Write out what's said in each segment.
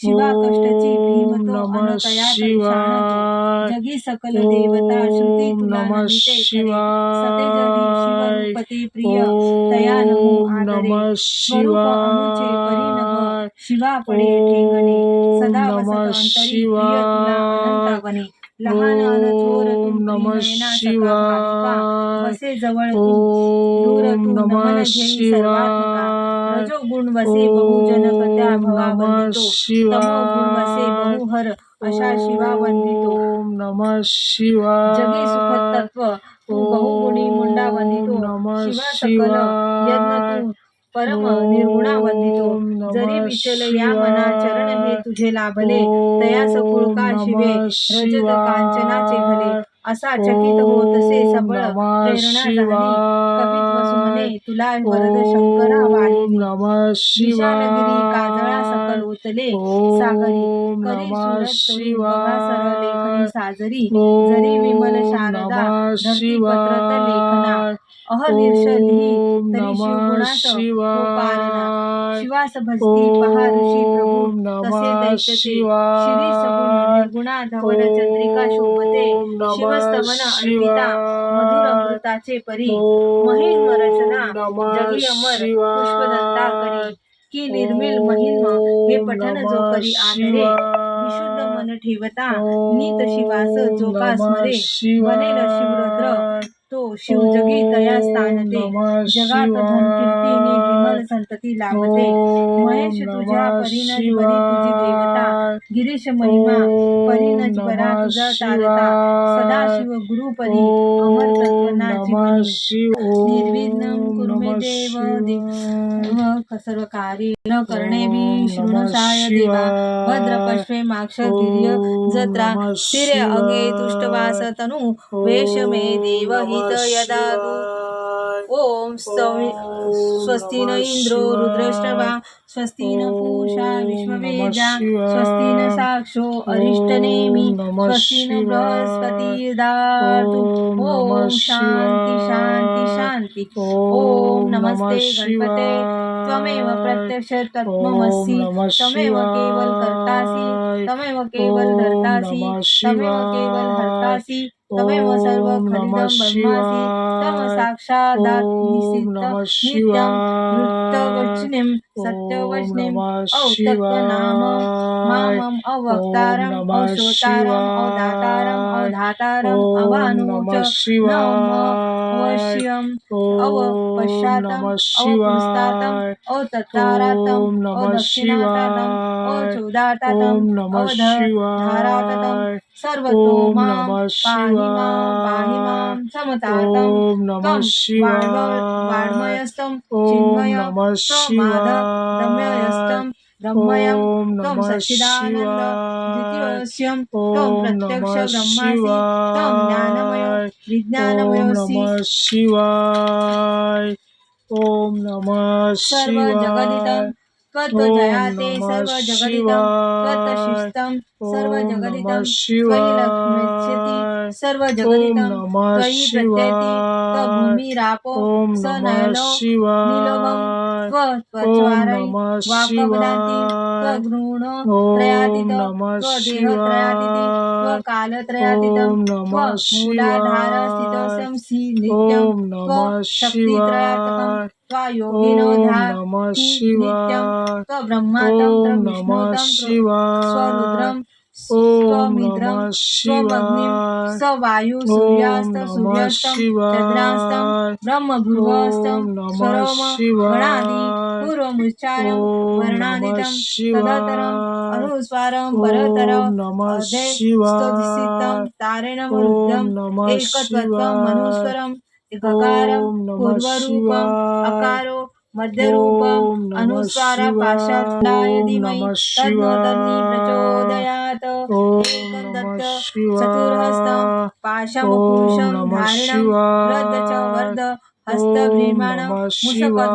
शिवा कष्टची भीमतो नमः अनतया शाणतो शिवाय. जगी सकल देवता श्रुती ओम तुला नमः नमिते करे सते जगी शिवाय. शिवरूपते प्रिय ओम तया नमो आदरे नमः स्वरूप अनुचे परिणव शिवाय. शिवा पडे ठेंगणे सदा ओम वसत नमः अंतरी प्रिय तुला शिवाय. अनंतावने लहान अन थोर तू ओम नमः नयना सखा भाविका शिवाय. वसे जवळ तू दूर ओम तू नमः नमन घेई सर्वात्मका शिवाय. रजोगुण वसे बहुजनकत्या ओम भवा नमः वंदितो तमोगुण वसे शिवाय. बहुहर अशा शिवा वंदितो ओम नमः जगी सुख शिवाय. तत्व तू बहुगुणी मुंडा ओम वंदितो नमः शिवा सकल यज्ञ शिवाय. तू परम निर्गुणा वंदितो ओम जरी नमः विचल या मना चरण हे शिवाय. तुझे लाभले तया ओम सकुळका शिवे नमः रजत कांचनाचे भले शिवाय. असा चकित होतसे ओम सबळ नमः प्रेरणा झाली कवित्व सुमने शिवाय. तुला वरद शंकरा ओम वाहिनी नमः विशालगिरी काजळा सकल शिवाय. ओतले सागरी ओम करी नमः सुरत बघा सर लेखनी शिवाय. साजरी जरी विमल ओम शारदा नमः धरती पत्रत लेखना शिवाय. अहर्निश लिही ओम तरी नमः शिवगुणास हो पारना शिवाय. शिवास भजती पहा ऋषी प्रभू ओम तसे नमः दैत्यते शिरी सगुण शिवाय. निर्गुणा धवल चंद्रिका शोभते ओम नमः शिवस्तवन अर्पिता मधुर शिवाय. अमृताचे परी महिन्म रचना ओम नमः जगी अमर पुष्पदंता शिवाय. करी की निर्मिल महिन्म हे ओम पठन जो नमः करी आदरे विशुद्ध शिवाय. मन ठेवता नीत शिवास ओम जो का नमः स्मरे बनेल शिवरुद्र शिवाय. तो शिवजगी तया ओम स्थानते नमः जगात धन कीर्तीनी विमल शिवाय. संतती लाभते ओम महेश तुझ्या नमः परीनच बरी तुझी देवता शिवाय. गिरीश महिमा ओम परीनच बरा नमः तुझा तारता शिवाय. सदाशिव गुरुपदी अमर ओम तत्वना नमः जीवनी शिवाय. निर्विघ्नं ओम कुरु मे नमः देव शिवाय. सर्व कार्य न करणेबी ओम नमः शृणुसाय देवा भद्र शिवाय. पश्वे माक्षधीर्य ओम जत्रा नमः स्थिर अंगे तुष्टवास शिवाय. तनु वेश मे ओम देव हित नमः यदादु शिवाय. ओम ओम स्वस्ति न नमः इंद्रो रुद्रश्रवा शिवाय. स्वस्ति न पूषा ओम नमः विश्ववेदा स्वस्ति न शिवाय. साक्षो अरिष्टनेमि ओम नमः स्वस्ति न शिवाय. बृहस्पतिर्दातु ओम नमः ओम शांती शांती शिवाय. शांती ओम ओम नमः नमस्ते गणपते त्वमेव शिवाय. प्रत्यक्ष ओम तत्त्वमसि नमः तमेव केवल कर्तासि शिवाय. तमेव केवल ओम धर्तासि नमः तमेव केवल शिवाय. हर्तासि तमेव सर्व ओम नमः खलिदं ब्रह्मासि तम शिवाय. ओम साक्षादात्निसित नमः नित्यं शिवाय. वृत्तवचनिं ओम सत्यवचनिं नमः औतत्वनाम शिवाय. मामम् ओम अवक्तारम् नमः अश्रोतारम् अवदातारम् शिवाय. अवधातारम् ओम अवानुच नमः नम शिवाय. अवश्यम् ओम अवपश्चातम् नमः अवपुरस्तातम् शिवाय. अवतत्तारातम् ओम नमः अवदक्षिणातातम् शिवाय. अवचौदातातम् ओम नमः अवधाराततम् शिवाय. सर्वतो ओम मां नमः पाहि मां शिवाय. समतातं ओम नमः त्वं शिवाय. वाङ्मयस्तं ओम चिन्मय नमः त्वमादम्यस्तं शिवाय. ब्रह्मयं ओम त्वं नमः सच्चिदानन्द शिवाय. द्वितीयोऽस्यं त्वं ओम प्रत्यक्ष नमः ब्रह्मासि त्वं ज्ञानमयो शिवाय. ओम विज्ञानमयोऽसि नमः शिवाय. ओम नमः सर्वजगदिदं शिवाय. ओम त्वत्त्वजयाते नमः सर्वजगदिदं शिवाय. त्वत्तशिस्तं ओम नमः सर्वजगदिदं त्वयि लक्ष्मीस्यति शिवाय. ओम सर्वजगदिदं नमः त्वयि प्रत्येति शिवाय. त्वभूमिरापो ओम स नमः नयनो नीलोमं शिवाय. ओम त्वच्चारै नमः वाक्पदान्ति शिवाय. त्वगृह्ण ओम त्रयातीत नमः त्वदेहत्रयातीति शिवाय. त्वकालत्रयातीतं ओम नमः शिवाय. त्वमूलाधारस्थितोऽसि नित्यं ओम नमः त्वशक्तित्रयात्मकं शिवाय. त्वायोगिनो ओम नमः धाति नित्यं शिवाय. त्वब्रह्मातं ओम नमः त्वविष्णुतं शिवाय. स्वरुद्रं ओम स्वमिन्द्रं नमः स्वमग्निं शिवाय. सवायु ओम सूर्यास्त नमः सूर्यस्तं चंद्रास्तं शिवाय. ब्रह्मभुर्वस्तं ओम नमः स्वरोम गणादि शिवाय. पूर्वमुच्चारं ओम नमः वर्णादितं तदतरम् शिवाय. अनुस्वारं परतर ओम नमः अधे स्तोधिसितं शिवाय. तारेण ओम रुद्धम् नमः एकत्वत्वं शिवाय. मनुस्वरम् गकारं ओम नमः पूर्वरूपम् शिवाय. अकारो मध्यरूपम् ओम नमः अनुस्वार शिवाय. पाशात्लाय ओम धीमहि नमः तन्नो तन्नी शिवाय. प्रचोदयात् ओम एकं नमः दत्त चतुर्हस्तं शिवाय. ओम पाशमुकुशं नमः धारिणं रद्द च शिवाय. वर्द ओम हस्तभ्रीमाणं नमः मुषकध्वजं शिवाय.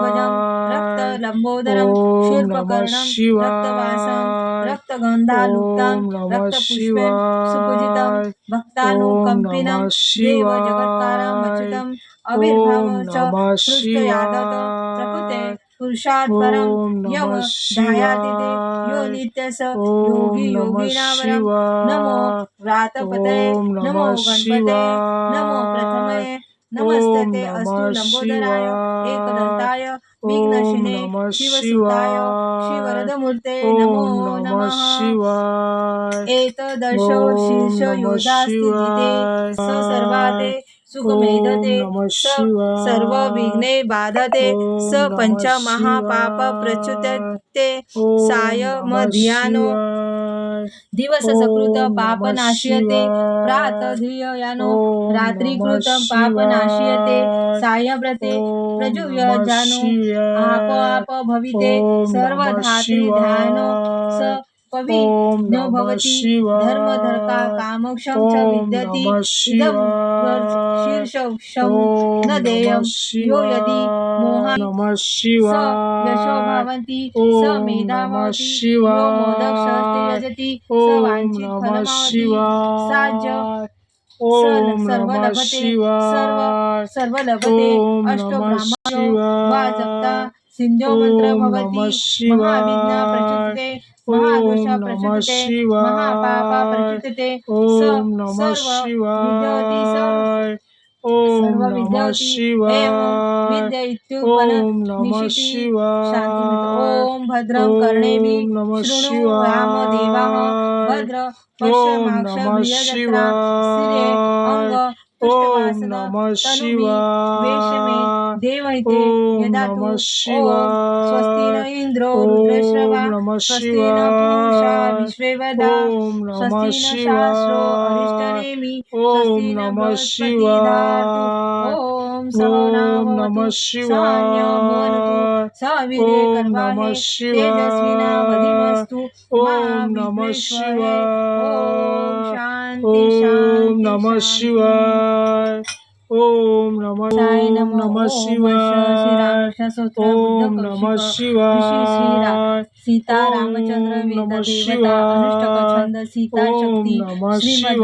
रक्तलम्बोदरं ओम नमः शूर्पकर्णं रक्तवासं शिवाय. रक्तगन्धालुप्तं ओम नमः रक्तपुष्पे सुपूजितं शिवाय. ओम भक्तानुकम्पिनं नमः देवजगत्कारम् शिवाय. अच्युतम् ओम अविर्भाव च नमः सृष्टयादत शिवाय. प्रकृते पुरुषात् परम ओम यम नमः ध्यायाति ते यो शिवाय नित्यस ओम योगी नमः योगिनावरम नमो शिवाय व्रातपतये ओम नमो नमः गणपतये नमो शिवाय प्रथमये ओम नमस्ते अस्तु नमः लंबोदराय शिवाय एकदंताय ओम विघ्नशिने नमः शिवसुताय शिवाय श्रीवरदमूर्ते नमो ओम नमः नमः शिवाय एतदर्श ओम शीर्ष नमः योधास्तिजिते स सर्वाते शिवाय ओम सुखमेधते नमः स सर्व शिवाय विघ्ने बाधते ओम स नमः पंचमहापाप शिवाय प्रच्युते ओम साय नमः मधियानो शिवाय दिवस सकृत ओम पाप नमः नाशियते शिवाय प्रातधियानो ओम नमः रात्रीकृत पाप नाशियते शिवाय सायव्रते ओम नमः प्रजुयजानो शिवाय आप भविते ओम नमः सर्वधात्री ध्यानो स शिवाय ओम पविनो नमः भवति धर्मधर्का शिवाय कामक्षम च ओम विद्यति नमः इदं शिवाय शीर्षं ओम न नमः देयं यो यदि शिवाय मोहा नमः स यशो शिवाय भवन्ति स ओम मेधा नमः भवति यो मोदक सहस्ते शिवाय यजति स ओम वाञ्छित नमः फलमावति साज्य शिवाय ओम सर्व नमः लभते शिवाय सर्व लभते ओम अष्टो नमः ब्राह्मणो वा जप्ता शिवाय सिंधो मंत्र ओम भवति नमः महाविद्या शिवाय प्रच्युते महादोष ओम नमः प्रच्युते महापापा शिवाय प्रच्युते स ओम नमः सर्व विद्यवती शिवाय ओम सर्व नमः विद्यावती एवं शिवाय विद्या इत्युत्पन्न ओम नमः निशिती शांतिमित शिवाय ओम भद्रं कर्णेभिः ओम नमः शृणु राम देवाः शिवाय भद्र ओम पश्यमाक्ष नमः प्रियजत्रा स्थिरे शिवाय अंग ओम तुष्टवासन नमः तनुवी वेशमे शिवाय देवहिते ओम यदातु नमः ओम स्वस्ति न शिवाय इंद्रो रुद्रश्रवा ओम नमः स्वस्ति न पूषा शिवाय विश्वेवदा ओम नमः स्वस्ति न शास्त्रो शिवाय अरिष्टनेमि ओम स्वस्ति न नमः बृहस्पति धातु शिवाय ओम सहना ओम भवतु नमः सहन्यो भवन्तु शिवाय सवीर्ये ओम कर्वाहे नमः तेजस्विना शिवाय वधिमस्तु मा ओम नमः विद्विषवहे ओम शिवाय शांति ओम शांति नमः शांति शिवाय ओम नमः साय ओम नमो नमः ओम श्री शिवाय रामकृष्ण स्तोत्र बुद्ध ओम कौशिक नमः ऋषी श्री शिवाय सीता रामचंद्र ओम वेद नमः देवता अनुष्टक शिवाय छंद सीता ओम शक्ती नमः श्रीमधु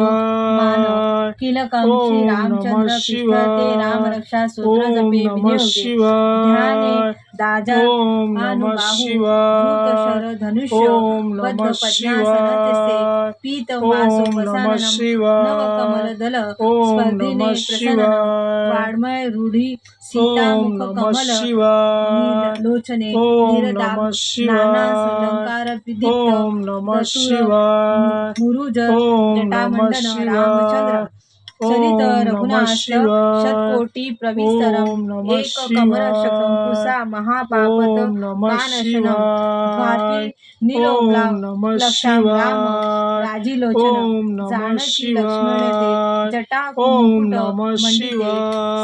मान शिवाय किलकम श्री ओम नमः रामचंद्र कृष्ण ते राम शिवाय रक्षा सूत्र ओम जपे नमः विनियोगे ध्याने शिवाय दाजा ओम नमः अनुबाहु धूत शिवाय शर धनुष्य ओम बद्ध नमः पद्मासन तसे शिवाय पीतम वासो ओम नमः वसाननम नव कमल शिवाय दल ओम स्पर्धिने नमः प्रसन्नम शिवाय वाड्मय रूढी सीता ओम मुख नमः कमल शिवाय लोचने ओम निरदाब नमः नाना शिवाय अलंकार दीप्त ओम नमः दतुर शिवाय मुरुज ओम नमः जटामंडन रामचंद्र शिवाय चरित ओम नमः रघुनाथ शिवाय शतकोटी प्रविस्तरम ओम नमः एक कमल शिवाय शंकुसा महापापत ओम नमः कानशनम द्वारपी शिवाय निलोबला ओम नमः लक्षाम राम शिवाय राजीलोचन ओम नमः जानकी लक्ष्मण ते शिवाय जटा ओम मुकुट नमः मंडिते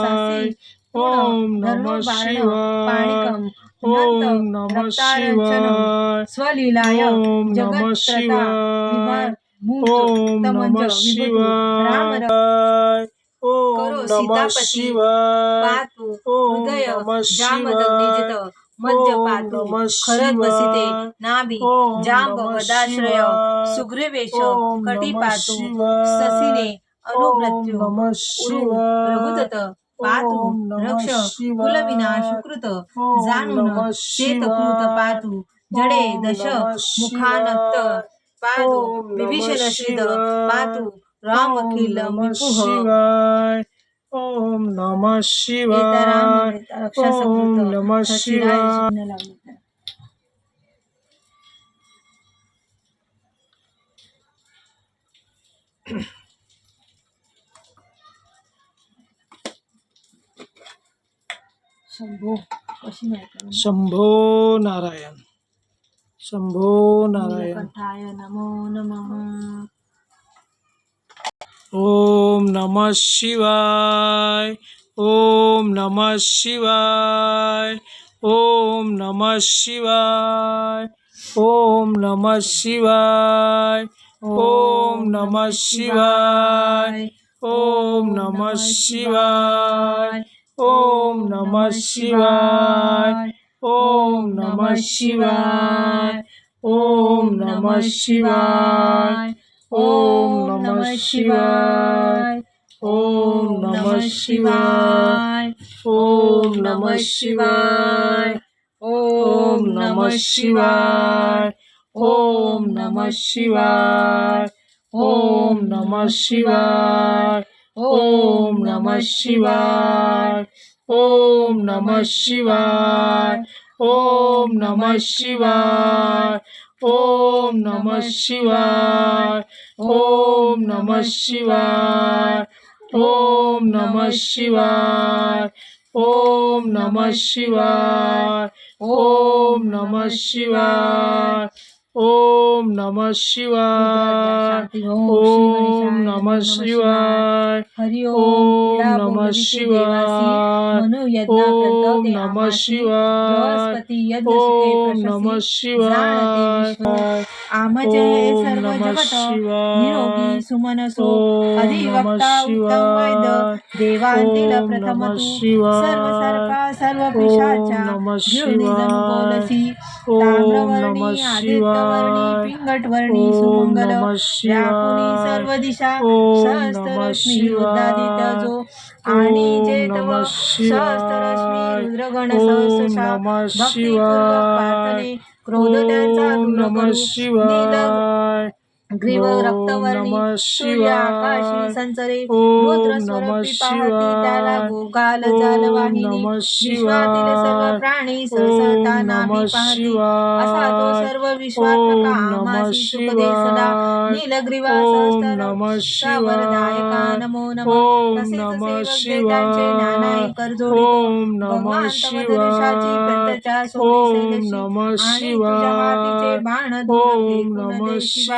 सासी शिवाय तृण ओम नमः धनुर्बाण शिवाय पाणिकम अनंत ओम नमः रक्तारंचनम शिवाय स्वलीलाय ओम नमः जगत्त्रता शिवाय विभामूर्त ओम तमंज नमः विभुतु राम शिवाय ओम करो नमः सीतापती शिवाय पातु ओम हृदय नमः जामदग्निजित शिवाय मध्य ओम पातु नमः खरद बसिते शिवाय नाभी ओम जांब नमः वदाश्रय शिवाय सुग्रीवेश ओम कटी नमः पातु ससीने शिवाय ओम अनुमृत्यू नमः उरु शिवाय रघुदत पातु ओम नमः रक्ष शिवाय कुलविनाशुकृत ओम जाणून नमः शेतकृत शिवाय पातु जडे ओम दश नमः मुखानक्त शिवाय पातु ओम नमः विभीषण श्रीद शिवाय पातु राम ओम किल नमः मिपुह शिवाय ओम नमः एताराम शिवाय रक्षा ओम सकृत नमः सचिराय शिवाय शून्य लावले शंभो कशी माहिती शंभो नारायण शंभो नारायण नीलकंठाय नमो नमः ओम नमः शिवाय ओम नमः शिवाय ओम नमः शिवाय ओम नमः शिवाय ओम नमः शिवाय ओम नमः शिवाय ओम नमः शिवाय ओम नमः शिवाय ओम नमः शिवाय ओम नमः शिवाय ओम नमः शिवाय ओम नमः शिवाय ओम नमः शिवाय. ओम नमः शिवाय. ओम नमः शिवाय. ओम नमः शिवाय. ओम नमः शिवाय. ओम नमः शिवाय. ओम नमः शिवाय. ओम नमः शिवाय. ओम नमः शिवाय. ओम नमः शिवाय. ओम नमः शिवाय. ओम नमः शिवाय. ओम नमः शिवाय. हरि ओम ओम नमः शिवाय. ओम नमः शिवाय. बृहस्पती यज्ञ सुखे ओम नमः शिवाय. आमचे ओम सर्व नमः जगत शिवाय. निरोगी सुमनसो ओम नमः अधिवक्ता उत्तम वैद्य शिवाय. देवांतील ओम प्रथम नमः तू शिवाय. सर्व सर्पा सर्व ओम पिशाचा नमः घेऊन जणू शिवाय. बोलसी ओम ताम्रवर्णी नमः आदित्यवर्णी शिवाय. पिंगटवर्णी ओम सुमंगल नमः व्यापुनी शिवाय. सर्व दिशा ओम सहस्त्र नमः रश्मी रुद्रादित्य शिवाय. जो आणि जे ओम तव नमः सहस्त्र रश्मी शिवाय. रुद्रगण ओम सहस्रशा नमः भक्तिपूर्वक शिवाय. प्रार्थने क्रोध त्यांचा ओम दूर नमः करू नील शिवाय. ग्रीव ओम रक्तवर्णी नमः सूर्य आकाशी शिवाय. संचरे ओम रुद्र नमः स्वरूपी पाहती त्याला शिवाय. गोगाल ओम जालवाहिनी नमः विश्वातील सर्व शिवाय. प्राणी ओम सहसता नाभी नमः पाहती असा तो शिवाय. सर्व विश्वात्मका ओम नमः आमासी सुख दे सदा शिवाय. नीलग्रीवा ओम सहस्तर नमः सावरदायका शिवाय. नमो नमः ओम तसेच नमः सेवक जे त्यांचे नानाही शिवाय. कर जोडितो ओम नमः भगवान तव धनुषाची शिवाय. प्रत्यच्या सोडी ओम शैलशी नमः आणि तुझ्या हातीचे शिवाय. बाण दूर ओम फेकून नमः दे शिवा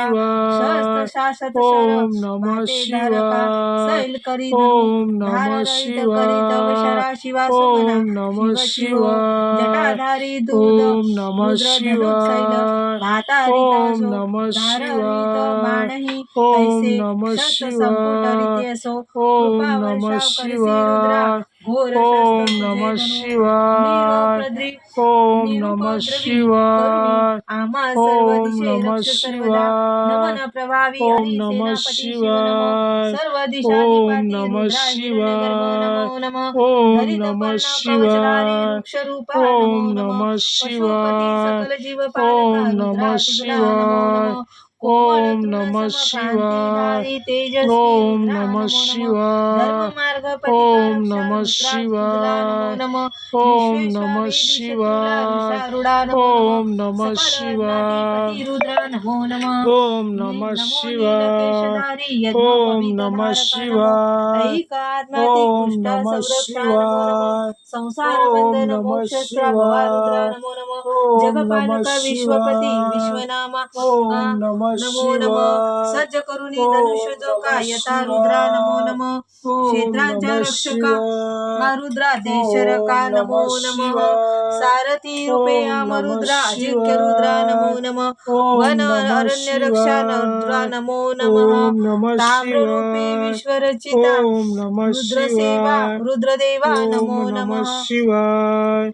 सहस्त्र शिवाय. शासत शर ओम नमः भाते धारका शिवाय. सैल करी धनु ओम धार नमः रहित करी तव शिवाय. शरा शिवा सुमना ओम नमः शिव शिव शिवाय. जटाधारी दूध ओम नमः रुद्र धनुक शैल शिवाय. भातारिता ओम सो नमः धाररित शिवाय. बाणही ओम तैसे नमः शस्त्र संपुट शिवाय. रीती असो ओम कृपा नमः वर्षाव करसी रुद्रा शिवाय. घोर ओम शस्त्र तुझे नमः धनु शिवाय. ओम नमः निरुपद्रवी करुणी शिवाय. आम्हा सर्व ओम दिशे नमः रक्ष सर्वदा शिवाय. नमन प्रभावी ओम हरी नमः सेनापती शिव नमो शिवाय. सर्व ओम दिशाधिपती नमः रुद्रा हिरण्यगर्भ नमो शिवाय. नमः ओम धरित नमः पर्ण कवचधारी शिवाय. वृक्षरूपा नमो ओम नमः नमः पशुपती शिवाय. सकल जीव पालका ओम रुद्रा नमः तुझला नमो शिवाय. नमः कोमल ओम तृण नमः शिवाय. समक्रांतीधारी तेजस्वी ओम रुद्रा नमः नमो नमः धर्म शिवाय. मार्ग पथिका ओम रक्षा नमः रुद्रा तुझला नमो शिवाय. नमः ओम विश्वेशा नमः वेदी शत्रुला शिवाय. विषारुडा नमो नमः ओम नमः सकल शिवाय. ज्ञातीपती रुद्रा नमो नमः ओम नमः नमो शिवाय. नीलकेशधारी यज्ञ ओम पवित नमः धारका नमो शिवाय. ऐक आत्मातिक ओम पुष्ट नमः संरक्षा नमो नमः शिवाय. संसार ओम बंधन नमः मोक्षस्त्रा भवा रुद्रा शिवाय. नमो नमः ओम नमः जगपालक विश्वपती शिवाय. विश्वनामा ओम नमः नमो नमः शिवाय. सज्ज करुणी धनुष्य ओम जो नमः यथा रुद्रा नमो शिवाय. नमः ओम क्षेत्रांच्या नमः रक्षका शिवाय. रुद्रा देशरका ओम नमो नमः नमः शिवाय. सारथी रूपे ओम नमः रुद्रा अजिंक्य रुद्रा नमो शिवाय. नमः ओम वन नमः अरण्य रक्षा रुद्रा शिवाय. नमो नमः ओम नमः ताम्ररूपी शिवाय. विश्वरचिता ओम नमः रुद्रसेवा शिवाय. रुद्रदेवा ओम नमो नमः नमः शिवाय.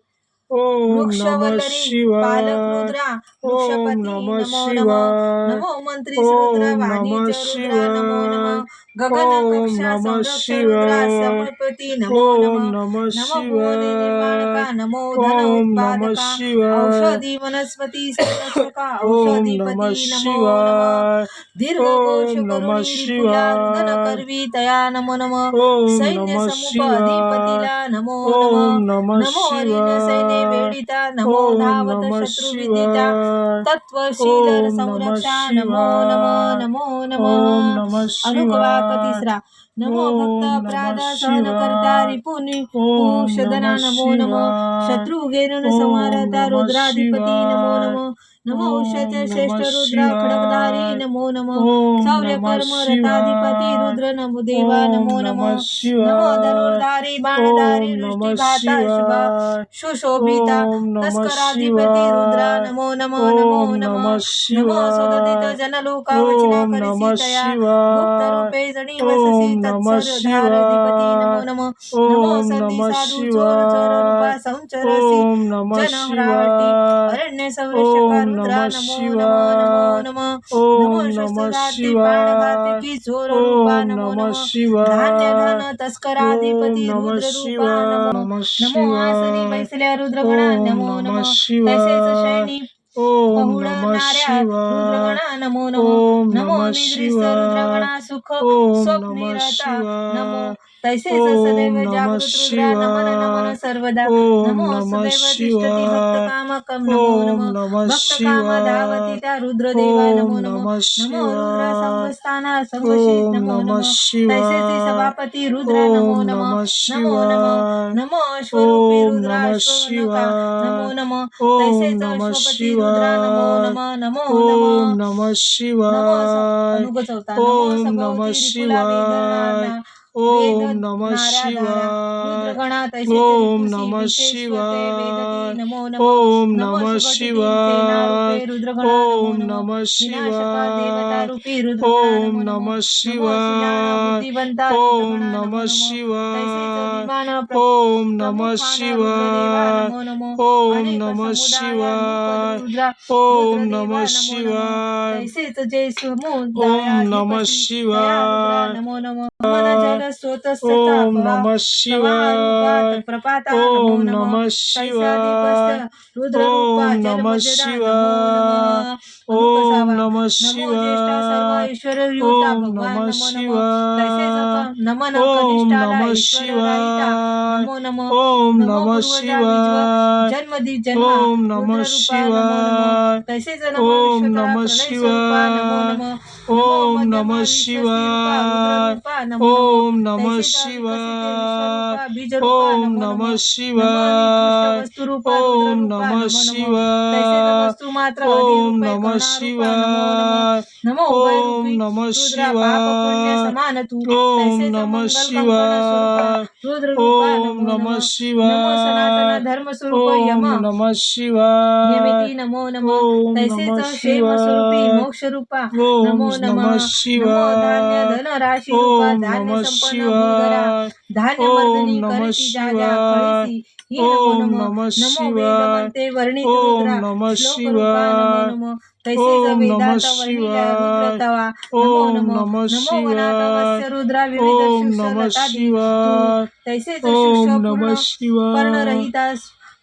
ओम नमः वृक्षवल्लरी पालक शिवाय. रुद्रा ओम वृक्षपती नमः नमो नमः शिवाय. नमो मंत्री रुद्र ओम नमः वाणिज्य रुद्रा नमो शिवाय. नमः गगन ओम कक्षा नमः संरक्ष रुद्रा शिवाय. समर्पती नमो ओम नमः नमः नमो भुवने निर्माणका शिवाय. नमो धन ओम नमः उत्पादका शिवाय. औषधी वनस्पती संरक्षका ओम नमः औषधीपती नमो नमः शिवाय. दीर्घ घोष ओम नमः करुणी रिपुला रुदन शिवाय. करवी तया नमो नमः ओम सैन्य नमः समुप शिवाय. अधिपतीला नमो नमः ओम नमः नमो हरिण सैन्य शिवाय. वेडिता नमो ओम धावत नमः शत्रु विदिता शिवाय. तत्वशील ओम नमः संरक्षा नमो नमः शिवाय. नमो ओम नमः नमः अनुकवाक शिवाय. तिसरा नमो भक्त ओम नमः अपराध सहन करता शिवाय. रिपुनी ओम उषदना नमः नमो नमः शिवाय. शत्रु घेरून ओम संहारता नमः रुद्राधिपती नमो शिवाय. नमः नमो औषध ओम श्रेष्ठ नमः रुद्रा खडकधारी शिवाय. नमो नमः ओम शौर्य नमः कर्म रथाधिपती शिवाय. रुद्र नमो देवा ओम नमो नमः नमः नमो शिवाय. धनुर्धारी ओम बाणधारी नमः दृष्टिघाता शुभा शिवाय. सुशोभिता ओम नमः तस्कराधिपती रुद्रा शिवाय. नमो नमो नमो ओम नमः नमः नमो सुदतित शिवाय. जनलोका वचना ओम करिसी नमः तया गुप्त शिवाय. रूपे जणी वससी ओम तत्सर शिवाय. धारधिपती नमो नमः नमो ओम संधी नमः साधू चोर शिवाय. चोर रूपा संचरसी ओम नमः जनहरावटी शिवाय. अरण्य संरक्षका ओम रुद्रा नमः नमो नमः नमो शिवाय. नमः नमो ओम नमः शस्त्रघाती शिवाय. प्राणघातकी चोर रूपा ओम नमो नमः नमः धान्य शिवाय. धन ओम तस्कराधिपती नमः रुद्र रूपा शिवाय. नमो नमः नमो आसनी शिवाय. बैसल्या रुद्रगणा ओम नमो नमः नमः तैसेच शिवाय. शयनी ओम नमः पहुडणाऱ्या शिवाय. रुद्रगणा नमो नमः ओम नमो नमः निद्रिस्त शिवाय. रुद्रगणा सुख ओम नमः स्वप्निरता नमो शिवाय. तैसेच ओम सदैव नमः जागृत रुद्रा नमन नमन शिवाय. सर्वदा ओम नमो नमः सदैव तिष्ठती भक्त शिवाय. कामकम नमो ओम नमः नमः भक्त काम धावती शिवाय. त्या रुद्रदेवा ओम नमो नमः नमः नमो रुद्र शिवाय. संघस्थाना संघशीत ओम नमो नमः नमः तैसेचे शिवाय. सभापती रुद्रा नमो ओम नमः नमः नमो नमः शिवाय. नमो अश्वरूपी ओम रुद्रा नमः अश्वनका नमो शिवाय. नमः ओम तैसेच नमः अश्वपती रुद्रा नमो शिवाय. नमः नमो ओम नमः नमः नमो शिवाय. अनुग चौथा नमो ओम नमः सभोवती रिपुला शिवाय. ओम नमः वेदनाऱ्या धारा शिवाय. रुद्रगणा तैसेच ओम रिपुसी नमः विशेषवते वेदती शिवाय. नमो नमः ओम नमो नमः सुघटिती सेनारूपे शिवाय. रुद्रगणा नमो ओम नमः नमः विनाशका देवता शिवाय. रूपी रुद्रगणा ओम नमो नमः नमः नमो सुजान शिवाय. बुद्धिवंता ओम रुद्रगणा नमो नमः नमः तैसेच शिवाय. विमान ओम नमः प्रमुखान रुद्रदेवा शिवाय. नमो नमः ओम अनेक नमः समुदायानुपद शिवाय. ओम रुद्रदेवा नमः नमो नमः शिवाय. तैसेच जय ओम नमः समुदायाधिपती दया रुद्रा शिवाय. नमो नमः मन जल स्रोतस्था ओम नमः प्रवाह रूपात शिवाय. प्रपाता नमो ओम नमः नमः तैसादीपस्थ शिवाय. रुद्र रूपा ओम जल नमः मध्यदा नमो शिवाय. नमः ओम अनुकसावा नमः नमो ज्येष्ठा सर्व शिवाय. ईश्वर युता ओम भगवान नमः नमो नमः तैसेच शिवाय. नमन ओम कनिष्ठाला नमः ईश्वर राहिता शिवाय. नमो नमः ओम नमो नमः पूर्वजा विज्व शिवाय. जन्मदी जन्मा ओम नमः रुद्र रूपा नमो नमः शिवाय. तैसेच नमो ओम विश्वतरा नमः प्रलय स्वरूपा नमो शिवाय. नमः नमो ओम मध्यम नमः विश्वसी रूपा रुद्र शिवाय. रूपा नमो नमः ओम नमः तैसेच विकसिते शिवाय. विश्वरूपा बीज रूपा ओम नमो नमः नमः नमो निकृष्ट शिवाय. वस्तु रूपा रुद्र ओम रूपा नमः नमो नमः तैसेच शिवाय. वस्तु मात्र ओम अधिरूपे नमः कणा रूपा नमो नमः शिवाय. नमो उभय ओम रूपी नमः रुद्रा पाप पुण्य शिवाय. समान तू ओम तैसेच नमः मंगल कंकण स्वरूपा शिवाय. रुद्र रूपा ओम नमो नमः नमः नमो शिवाय. सनातन धर्म स्वरूप यम ओम नमः शिवाय. नियमिती नमो नमः ओम तैसेच नमः क्षेम स्वरूपी शिवाय. मोक्ष रूपा ओम नमो नमः नमः नमो धान्य शिवाय. धन राशी रूपा ओम धान्य नमः संपन्न भूधरा शिवाय. धान्य ओम मर्दनी नमः करीती जा जा शिवाय. खळीसी ही नमो ओम नमः नमः नमो शिवाय. वेदमंते वर्णित ओम रुद्रा नमः श्लोक रूपा नमो शिवाय. नमः तैसेच ओम नमः वेदांत वर्णिल्या रुद्र शिवाय. तवा नमो ओम नमः नमः नमो शिवाय. वनातवस्य रुद्रा विविध ओम शुष्य नमः लतादी तू शिवाय. तैसेच ओम शुष्य नमः पूर्ण शिवाय. पर्णरहिता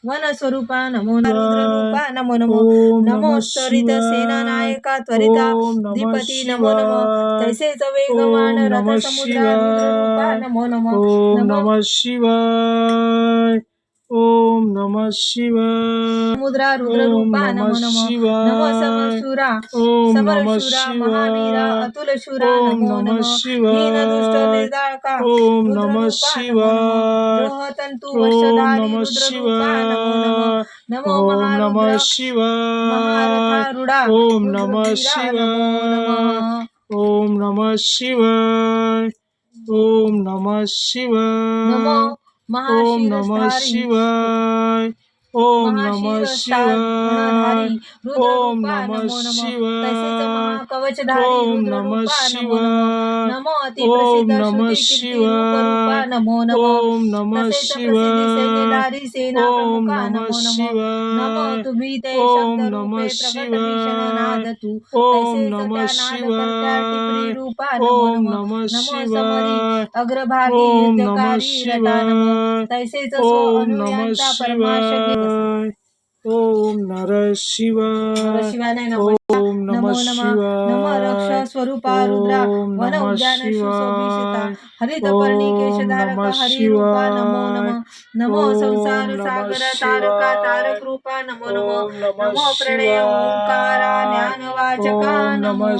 वन स्वरूपा नमो रुद्र शिवाय. रूपा नमो नमः ओम नमो नमः त्वरित सेना शिवाय. नायका त्वरिता ओम नमः धिपती नमो नमः शिवाय. तैसेच वेगवान ओम रथ नमः समुद्रा रुद्र रूपा शिवाय. नमो नमः ओम नमो नमः शिवाय. ओम नमः शिवाय. समुद्रा रुद्र ओम रूपा नमः नमो नमः नमो शिवाय. समशूरा ओम नमः समरशूरा महावीरा शिवाय. अतुल शूरा ओम नमो नमः नमः हीन दुष्ट शिवाय. निर्दाळका ओम रुद्र नमः रूपा नमो नमः शिवाय. द्रोहतंतु ओम वशधारी नमः रुद्र रूपा नमो नमः शिवाय. नमो ओम नमः महारुद्र शिवाय. महारथारूढा ओम नमः रुद्रवीरा नमो शिवाय. नमः ओम नमः शिवाय. ओम नमः नमो शिवाय. ओम नमः महाशिरस्धारी शिवाय. ओम नमः महाशिरस्तारणधारी शिवाय. रुद्र ओम रूपा नमः नमो नमः तैसेच शिवाय. महाकवचधारी ओम रुद्र नमः रूपा नमो नमः शिवाय. नमो ओम अतिप्रसिद्ध नमः श्रुती कीर्ती रूप रूपा शिवाय. नमो नमः ओम नमः तसेच प्रसिद्धी शिवाय. सैन्यधारी सेना ओम प्रमुखा नमः नमो नमः नमो शिवाय. तुम्ही ते ओम शब्द नमः रूपे प्रकट भीषण शिवाय. नाद तू ओम तैसेच नमः त्या नाद करत्या टिपरी शिवाय. रूपा नमो ओम नमः नमः नमो समरी शिवाय. अग्रभागी ओम नमः युद्धकारी रथा नमो शिवाय. तैसेच स्व ओम नमः अनुयांचा परमाश घे बसा शिवाय. ओम नरः शिवाय. शिवाय नाही नमो ओम नमः नमो नमः नमो रक्ष शिवाय. स्वरूपा रुद्रा ओम वन नमः उद्यान सुशोभिषिता शिवाय. हरित पर्णी ओम केशधारक नमः हरिरूपा नमो शिवाय. नमः नमो ओम संसार नमः सागर तारका शिवाय. तारक रूपा नमो नमः ओम नमः नमो प्रणय ओंकारा शिवाय. ज्ञानवाचका ओम नमो नमः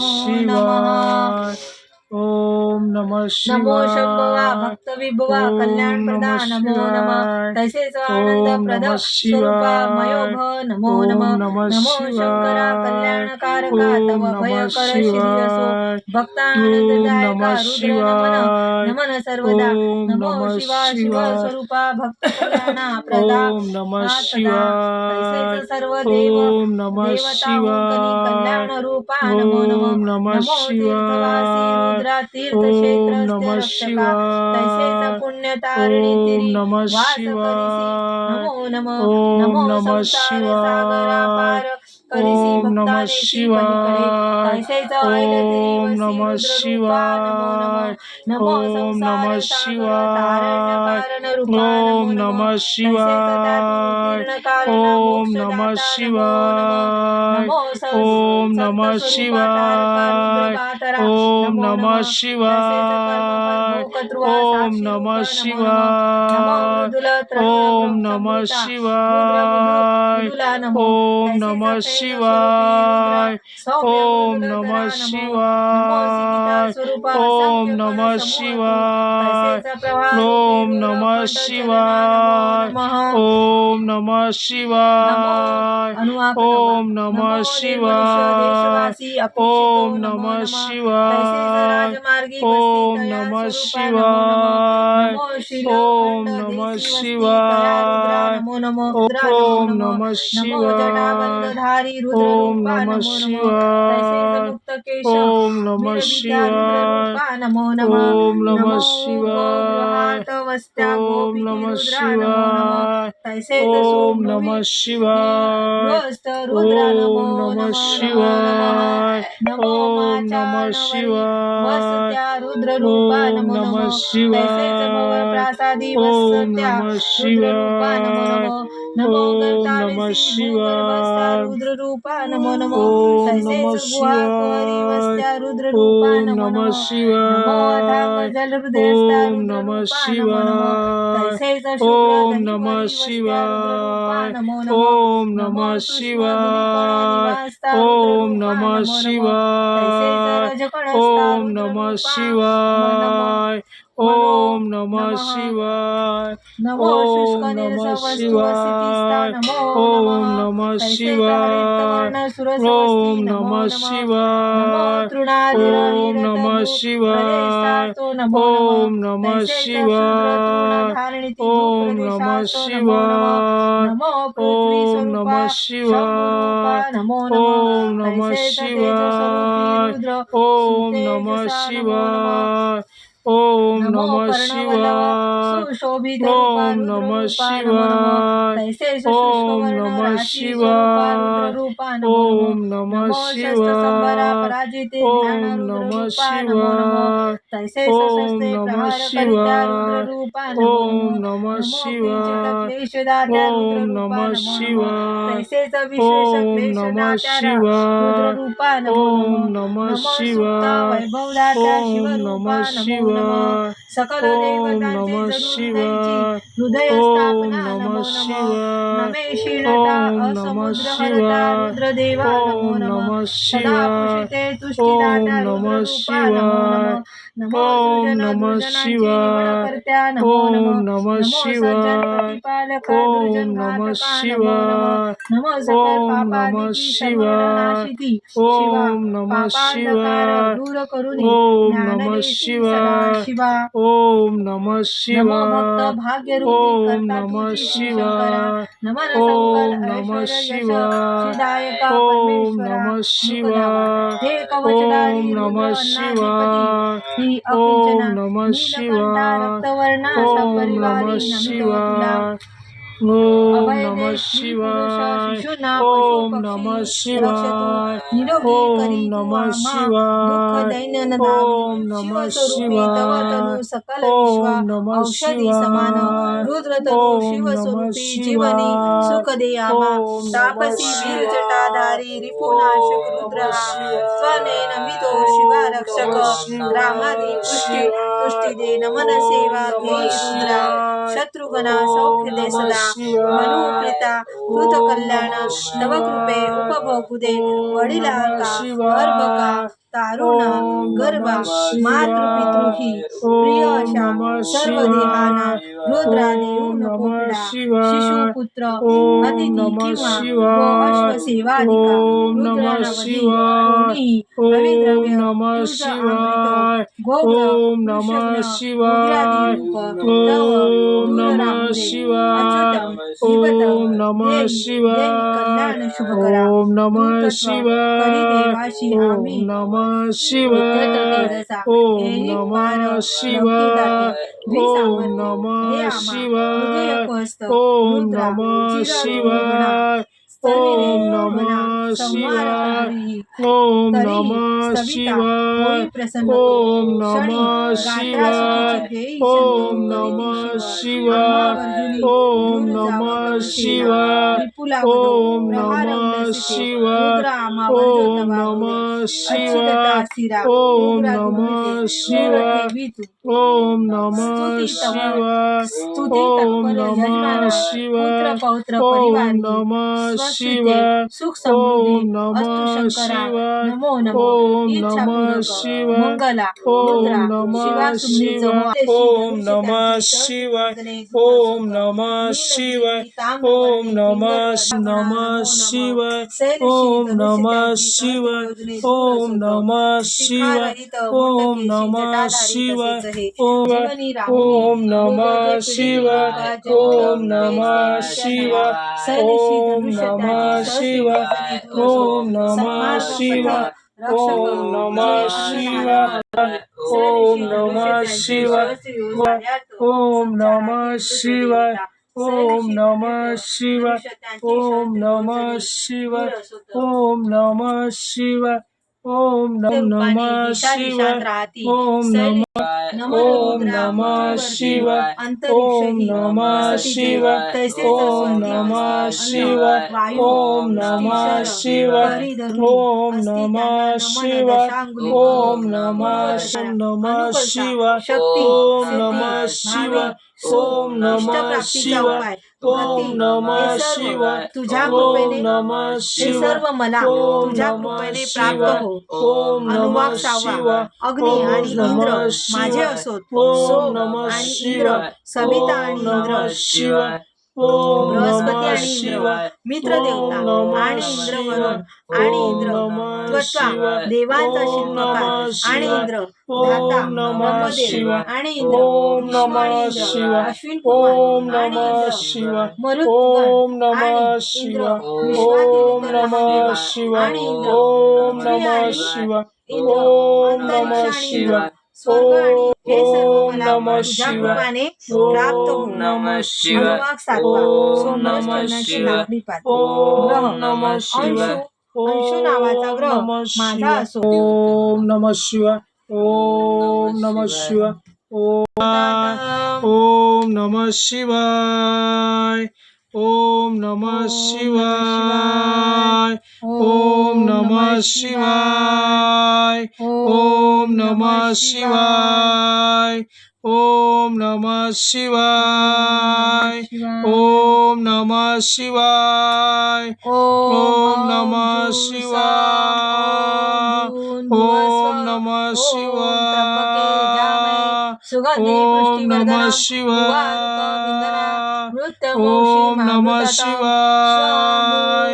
नमः शिवाय. ओम नमः नमो शंभवा शिवाय. भक्त विभवा ओम कल्याण प्रदा नमः नमो नमः शिवाय. तैसेच आनंद ओम प्रद नमः स्वरूपा शिवाय. मयोभ नमो ओम नमः नमः नमो शंकरा शिवाय. कल्याणकारका ओम तव नमः भयकर श्री असो शिवाय. ओम भक्तानंददायका नमः रुद्र नमन शिवाय. नमन सर्वदा ओम नमो नमः शिवा शिव शिवाय. स्वरूपा भक्त कल्याणा प्रदा ओम नमः सदा शिवाय. तैसेच सर्व देव ओम नमः देवता हुंकनी शिवाय. कल्याण रूपा नमो नमः ओम नमः नमो तीर्थवासी शिवाय. रुद्रा तीर्थक्षेत्र ओम नमः रक्षका तैसेच शिवाय पुण्य तारिणी ओम तिरी नमः वास करिसी शिवाय नमो नमः ओम नमो नमः संसार सागरा शिवाय पार करिसी ओम नमः भक्तानेसी पलीकडे शिवाय तैसेच ऐलतिरी ओम वसी नमः रुद्र रूपा नमो शिवाय नमो नमो ओम संसार नमः सागर तारण्य शिवाय कारण रूपा ओम नमो नमो नमः तैसेच त्यातून शिवाय उत्तीर्ण कारण ओम नमः मोक्षदाता नमो नमो शिवाय नमो ओम संत नमः स्वरूपा तारका रुद्र शिवाय पातरा ओम नमो नमः नमः तैसेच कर्मफल शिवाय भोगत्रुवा ओम साक्षी रूप नमः नमो नमो नमो शिवाय मृदुल तरुण ओम नमः संभूता रुद्र शिवाय मृदुला नमो ओम तैसेच नमः फेज स्वरूपी रुद्र शिवाय सौम्य ओम मृदुलतरा नमः नमो नमो सिकिता शिवाय स्वरूप ओम असंख्य गण नमः समूह तू शिवाय तैसेच प्रवाह रूपी ओम रुद्र नमः कंठ चलना नमो शिवाय नमः ओम नमः नमो शिवाय अनुवाक ओम नमो नमः निर्मनुष्य शिवाय देशवासी अपेक्षितो ओम नमो नमः नमः तैसेच शिवाय राजमार्गी बसती ओम तया नमः स्वरूपा नमो नमो शिवाय नमो ओम शिलखंड नमः देसी वस्ती तया रुद्रा शिवाय नमो नमो रुद्रा नमो ओम नमो नमः नमो शिवाय जटाबंधधारी रुद्र ओम रूपा नमः नमो नमो तैसेच शिवाय मुक्त केश ओम नमः मिरविता रुद्र शिवाय रूपा नमो नमः ओम नमः नमो शिवाय गोगृहात वस्त्या ओम गोपिकी नमः रुद्रा नमो नमो शिवाय तैसेच ओम सुरभुवी नमः शिवाय गृहस्थ रुद्रा नमो ओम नमः नमो नमो नमः शिवाय नमो ओम नमः माचानवरी शिवाय वसत्या रुद्र रूपा ओम नमो नमः नमो तैसेच भवर शिवाय प्रासादी ओम वसत्या नमः रुद्र रूपा नमो शिवाय नमो नमो ओम नमः गर्तावेसी भूगर्भस्था शिवाय रुद्र रूपा नमो नमो ओम तैसेच नमः गुहा कुहरी शिवाय वस्त्या रुद्र रूपा ओम नमो नमः नमो नमो अथांग शिवाय जल हृदयस्था ओम रुद्र नमः रूपा नमो नमो शिवाय तैसेच शुभ्र ओम नमः दहीवरी वस्त्या रुद्र रूपा शिवाय नमो नमो ओम नमो नमः सूक्ष्म धुलीकण शिवाय निवासता रुद्र ओम रूपा नमः नमो नमो तैसेच शिवाय रजकणस्था ओम रुद्र नमः रूपा नमो शिवाय मनो ओम नमः नमः शिवाय नमो शुष्क ओम नीरस नमः वस्तु वसतिस्था शिवाय नमो नमः ओम नमः तैसेच हरित शिवाय वर्ण सुरस वस्ती ओम नमो नमः नमः नमो शिवाय ओम तृणादिरहिरत नमः भू शिवाय प्रदेशातो नमो नमः ओम नमः तैसेच शूद्र तृण शिवाय धारणिती भू ओम नमः प्रदेशातो नमो नमः शिवाय नमो पृथ्वी ओम स्वरूपा नमः शंभू रूपा शिवाय नमो नमः ओम नमः तैसेच तेज स्वरूपी शिवाय रुद्र ओम नमः सुतेजसा नमो नमः शिवाय ओम नमो नमः कर्णवल्लभ शिवाय सुशोभित रूपा ओम रुद्र नमः रूपा नमो नमो शिवाय तैसेच शुष्क ओम वर्ण नमः राशी स्वरूपा रुद्र शिवाय रूपा नमो नमो ओम नमः नमो शस्त्र संभरा शिवाय पराजिते ध्यान ओम रुद्र नमः रूपा नमो नमो शिवाय तैसेच ओम शस्त्रे नमः प्रहार करित्या रुद्र शिवाय रूपा नमो नमो ओम नमः नमो किंचित शिवाय क्लेशदात्या रुद्र ओम रूपा नमः नमो नमो शिवाय तैसेच विशेष ओम नमः क्लेशदात्यारा रुद्र शिवाय रूपा नमो नमो ओम नमः नमो सुप्त शिवाय वैभवदात्या ओम शिवरूपा नमः नमो नमो शिवाय सकल ओम देवतांचे नमः जडून द्यायची शिवाय हृदय ओम स्थापना नमः नमो नमो शिवाय नमे क्षीणता ओम नमः असमुद्र हरता शिवाय रुद्रदेवा नमो ओम नमः नमः सदा शिवाय पुषिते ओम तुष्टिदाता नमः रुद्ररूपा नमो नमो शिवाय नमो ओम सृजन नमः दुर्जनांची शिवाय निवडकर्त्या नमो नमो ओम नमः नमो सज्जन शिवाय प्रतिपालक ओम दुर्जन नमः घातका नमो नमो शिवाय नमो सकल ओम नमः पापादिकी शिवाय समरनाशिती शिवा ओम नमः पापांधकार शिवाय दूर करुणी ओम नमः ज्ञानदेशी सदा शिवाय शिवा ओम नमः नमो भक्त शिवाय भाग्यरूपी ओम करता नमः तुझी श्री शंकरा शिवाय नमन संकल ओम नमः ऐश्वर्य यश शिवाय श्रीदायका ओम परमेश्वरा नमः मुकधावा शिवाय हे ओम कवचधारी रुद्र नमः अन्नाधिपती शिवाय श्री ओम अकिंचना नमः नीलकंठा शिवाय रक्तवर्णा ओम नमः सपरिवारी नमितो तुला शिवाय ओम अभय नमः दे स्त्री पुरुष शिवाय शिशूंना पशु ओम पक्षी नमः रक्षतु शिवाय निरोगी ओम करी तू नमः आम्हा दुःख शिवाय दैन्य दावी ओम नमः शिवस्वरूपी तव शिवाय तनु सकल विश्वा ओम नमः औषधी समान शिवाय रुद्र तनु ओम नमः शिवस्वरूपी जीवनी शिवाय सुख दे आम्हा ओम नमः तापसी वीर शिवाय जटाधारी रिपुनाशक ओम रुद्र नमः हा शिवाय स्वनेन मितो शिवा ओम रक्षक नमः ग्रामादी शिवाय पुष्टी शिवाय तुष्टी दे नमन ओम सेवा नमः घेई रुद्रा शिवाय शत्रुघ्ना ओम सौख्य दे नमः सदा शिवाय मनुप्रिता कृत ओम कल्याण नमः तव कृपे शिवाय उपभोगुदे ओम वडिला नमः का अर्भका शिवाय तारुणा ओम गर्भा नमः शिवाय मातृपितृही प्रिय ओम अशा नमः सर्व देहाना शिवाय रुद्रा ओम देऊन नमः पोपडा शिशु शिवाय पुत्र ओम अतिथी नमः किंवा गो शिवाय अश्व सेवाधिका ओम रुद्र नमः नवधी शिवाय कोणीही ओम हविद्रव्य नमः तुझ अमृत शिवाय गोग्र ओम नमः वृषग्न शिवाय उग्रादी रूप तव ओम दूर नमः राहुरे शिवाय अच्युत ओम नमः शिवाय कल्याण शुभ करा ओम नमः दूतत्व शिवाय करी देवाशी ओम आम्ही नमः विद्युत शिवाय तेजसा ओम येई नमः पार लौकिक शिवाय दाते वी ओम सामर्थ्य हे नमः आमा शिवाय हृदय कस्त ओम रुद्रा नमः चिरगुणा शिवाय स्तविरे ओम म्हणा नमः संहार शिवाय प्रहरी ओम तरीही नमः सविता शिवाय होई प्रसन्न ओम क्षणी नमः गात्रा शिवाय सुखीची देई ओम संधी नमः करीती शिव आम्हा शिवाय वर्जुनी ओम दूर नमः जावक सेना शिवाय विपुला वधो ओम प्रहार नमः उल्लसिते शिवाय रुद्र आम्हा ओम वर्जोत्तमा बोले नमः अच्छिदता शिवाय सिरा ओम उग्रा दुर्मिते नमः क्रूर शिवाय ठेवी तू ओम नमः स्तुती तव शिवाय स्तुती ओम तत्पर नमः यजमाना पुत्र शिवाय पौत्र ओम परिवारी नमः स्वस्तिते शिवाय सुख समृद्धी ओम अस्तु नमः शंकरा शिवाय नमो नमो ओम इच्छा नमः पूरक शिवाय मंगला ओम रुद्रा शिवा नमः सुमनीच हो शिवाय देशी ओम धनुष्य नमः त्यांची सहस्र शिवाय योजने ओम गूढ नमः सुख शिवाय नीलद्युती ताम्रवर्णी ओम नमः पिंगलवर्णी नमः नमो नमः शिवाय शैलशी ओम धनुष्य नमः त्यांची सहस्र शिवाय योजने दूर ओम सुख नमः शिवाय शिखारहित ओम मुंडकेशी नमः जटाधारी शिवाय तसेच हे ओम जीवनी राहुनी ओम नमः हृदय पीडित शिवाय लोका जन्म ओम नमः तेचे शिवाय शैलशी ओम धनुष्य त्याची नमः सहस्र शिवाय योजने दूर ओम सो नमः सन्मार्ग शिवाय पथ रक्षक ओम जे नमः अंगधारण शिवाय शैलशी ओम धनुष्य नमः त्यांची शिवाय सहस्र योजनात ओम नमः संचारातील शिवाय देवता ओम शैलशी नमः शिवाय धनुष्य त्यांची ओम सहस्र नमः योजने शिवाय दूर असोत ओम नमः शिवाय ओम रूपाने नमः दिशा शिवाय दिशात राहती ओम शैल नमः नमन ओम रुद्रा नमः पृथ्वीवरती शिवाय ओम अंतरिक्षही नमः वसतिते शिवाय तैसेच ओम स्वर्गी नमः वसती शिवाय अन्न वायू ओम वृष्टी नमः शर शिवाय परी धरुणी ओम असती त्यांना नमः नमन शिवाय दशांगुली ओम पूर्व नमः दशा नमः अनुकंसा शिवाय शक्ती ओम सिद्धी नमः भावी शिवाय सुख ओम नमः इष्टप्राप्तीचा शिवाय उपाय ओम गती नमः हे सर्व शिवाय तुझ्या ओम कृपेने नमः हे शिवाय सर्व मला ओम तुझ्या नमः कृपेने प्राप्त शिवाय हो ओम अनुवाक नमः सावा शिवाय अग्नी ओम आणि इंद्र नमः माझे शिवाय असोत ओम सोम नमः आणि इंद्र शिवाय सविता ओम आणि इंद्र नमः शिवाय ओम बृहस्पती नमः आणि इंद्र शिवाय मित्र ओम देवता नमः आणि इंद्र शिवाय वरुण आणि ओम इंद्र नमः त्वचा शिवाय देवांचा ओम शिल्पकार नमः आणि शिवाय इंद्र धाता ओम नमः ब्रह्मदेव शिवाय आणि इंद्र ओम विष्णू आणि नमः इंद्र शिवाय अश्विन ओम कुमार आणि नमः इंद्र शिवाय मरुत्गण ओम आणि नमः इंद्र शिवाय ओम विश्वादित्य नमः महादेव शिवाय आणि इंद्र ओम पृथ्वी नमः आणि शिवाय इंद्र ओम अंतरिक्ष नमः आणि इंद्र शिवाय स्वर्ग आणि हे सर्व ओम मला नमः तुझ्या शिवाय कृपाने प्राप्त हो ओम नमः शिवाय अनुवाक सातवा ओम सोमरस नमः चंदनाची शिवाय लाकडी पात ओम ग्रह नमः शिवाय अंशु नावाचा ओम ग्रह नमः माझा शिवाय असो ओम नमः शिवाय ओम नमः शिवाय ओम नमः शिवाय ओम नमः शिवाय ओम नमः शिवाय ओम नमः शिवाय ओम नमः शिवाय ओम नमः शिवाय ओम नमः शिवाय ओम नमः शिवाय सुगंधी ओम नमः पुष्टिवर्धनम शिवाय मृत्युमोषी ओम नमः शिवाय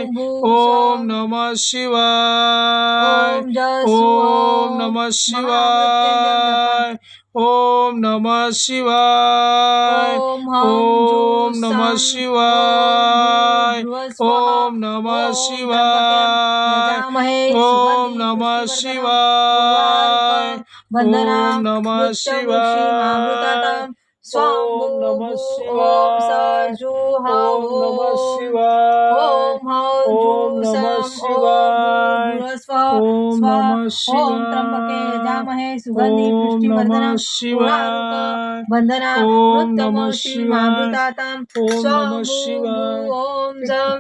ओम नमः शिवाय ओम जसु ओम नमः शिवाय ओम नमः शिवाय ओम नमः शिवाय ओम नमः शिवाय ओम नमः शिवाय वंदना ओम नमः शिवाय स्वांभू ओम नमः ओम शिवाय सजु ओम नमः शिवाय ओम हौ ओम नमः शिवाय ओम नमः ओम त्र्यंबके शिवाय यजामहे सुगंधी ओम नमः पुष्टिवर्धनम शिवाय वंदना ओम नमः मृत्युमोषी शिवाय महामृताताम ओम नमः स्वांभू शिवाय ओम जम